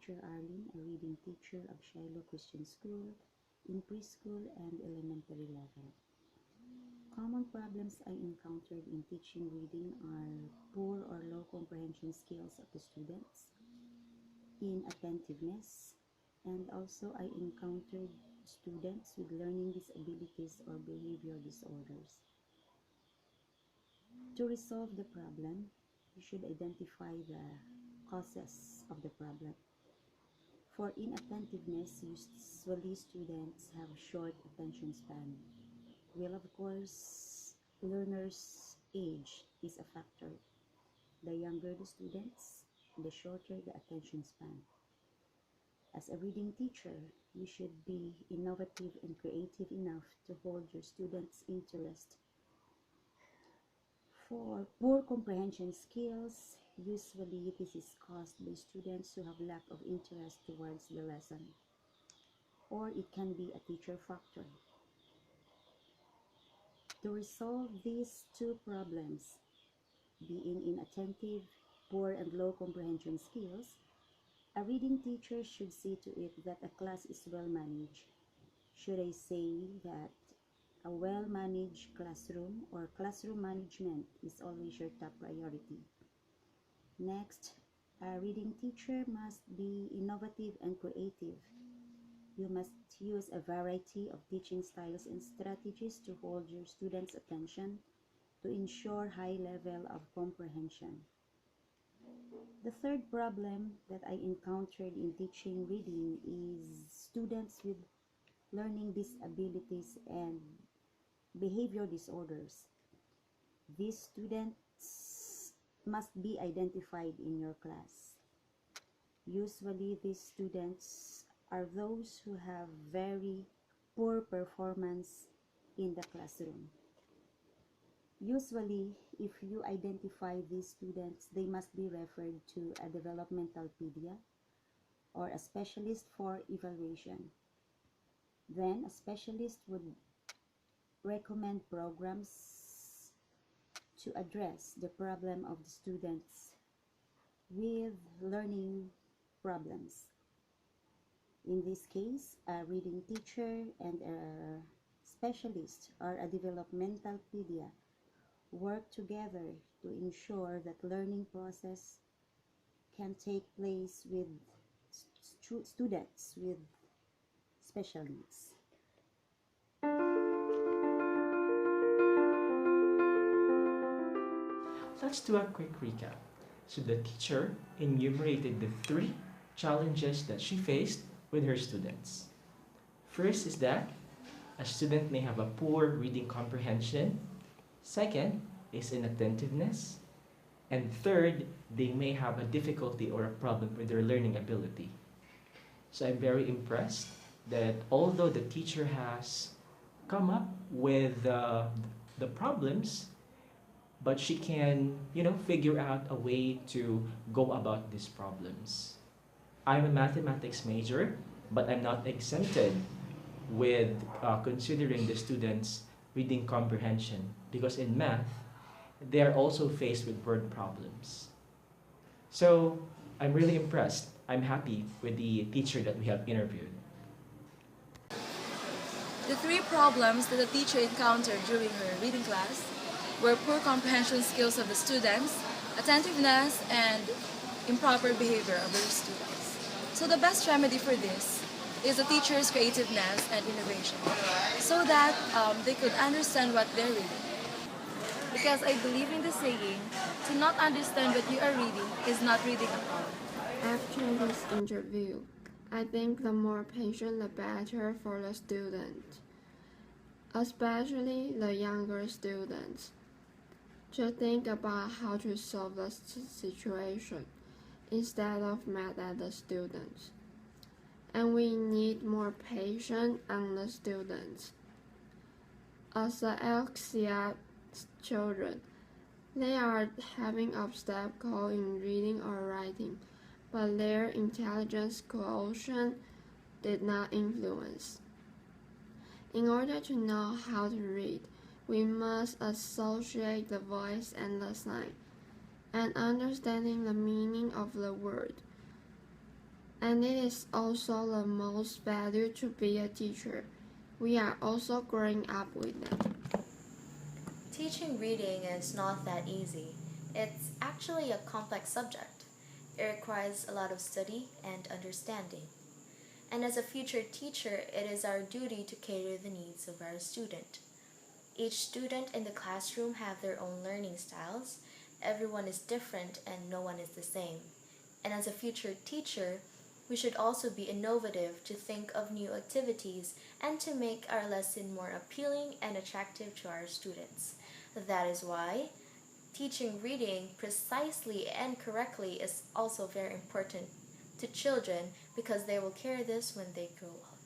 teacher Arlene, a reading teacher of Shiloh Christian School in preschool and elementary level. Common problems I encountered in teaching reading are poor or low comprehension skills of the students, inattentiveness, and also I encountered students with learning disabilities or behavior disorders. To resolve the problem, you should identify the causes of the problem. For inattentiveness, usually students have short attention span. Well, of course, learners' age is a factor. The younger the students, the shorter the attention span. As a reading teacher, you should be innovative and creative enough to hold your students' interest. For poor comprehension skills, usually this is caused by students who have lack of interest towards the lesson, or it can be a teacher factor. To resolve these two problems, being inattentive, poor and low comprehension skills, a reading teacher should see to it that a class is well managed. Should I say that a well-managed classroom or classroom management is always your top priority. Next, a reading teacher must be innovative and creative. You must use a variety of teaching styles and strategies to hold your students' attention to ensure high level of comprehension. The third problem that I encountered in teaching reading is students with learning disabilities and behavior disorders. These students must be identified in your class. Usually, these students are those who have very poor performance in the classroom. Usually, if you identify these students, they must be referred to a developmental pedia or a specialist for evaluation. Then, a specialist would recommend programs to address the problem of the students with learning problems. In this case, a reading teacher and a specialist or a developmental pedia work together to ensure that learning process can take place with students with special needs. Let's do a quick recap. So the teacher enumerated the 3 challenges that she faced with her students. First is that a student may have a poor reading comprehension. Second is inattentiveness. And third, they may have a difficulty or a problem with their learning ability. So I'm very impressed that although the teacher has come up with the problems, but she can, figure out a way to go about these problems. I'm a mathematics major, but I'm not exempted with considering the students' reading comprehension, because in math, they are also faced with word problems. So I'm really impressed. I'm happy with the teacher that we have interviewed. The 3 problems that the teacher encountered during her reading class were poor comprehension skills of the students, attentiveness, and improper behavior of the students. So the best remedy for this is the teacher's creativeness and innovation, so that they could understand what they're reading. Because I believe in the saying, to not understand what you are reading is not reading at all. After this interview, I think the more patient the better for the student, especially the younger students, to think about how to solve the situation instead of mad at the students. And we need more patience on the students. As the LCF children, they are having obstacles in reading or writing, but their intelligence quotient did not influence. In order to know how to read, we must associate the voice and the sign, and understanding the meaning of the word. And it is also the most value to be a teacher. We are also growing up with them. Teaching reading is not that easy. It's actually a complex subject. It requires a lot of study and understanding. And as a future teacher, it is our duty to cater the needs of our student. Each student in the classroom have their own learning styles. Everyone is different and no one is the same. And as a future teacher, we should also be innovative to think of new activities and to make our lesson more appealing and attractive to our students. That is why teaching reading precisely and correctly is also very important to children because they will carry this when they grow up.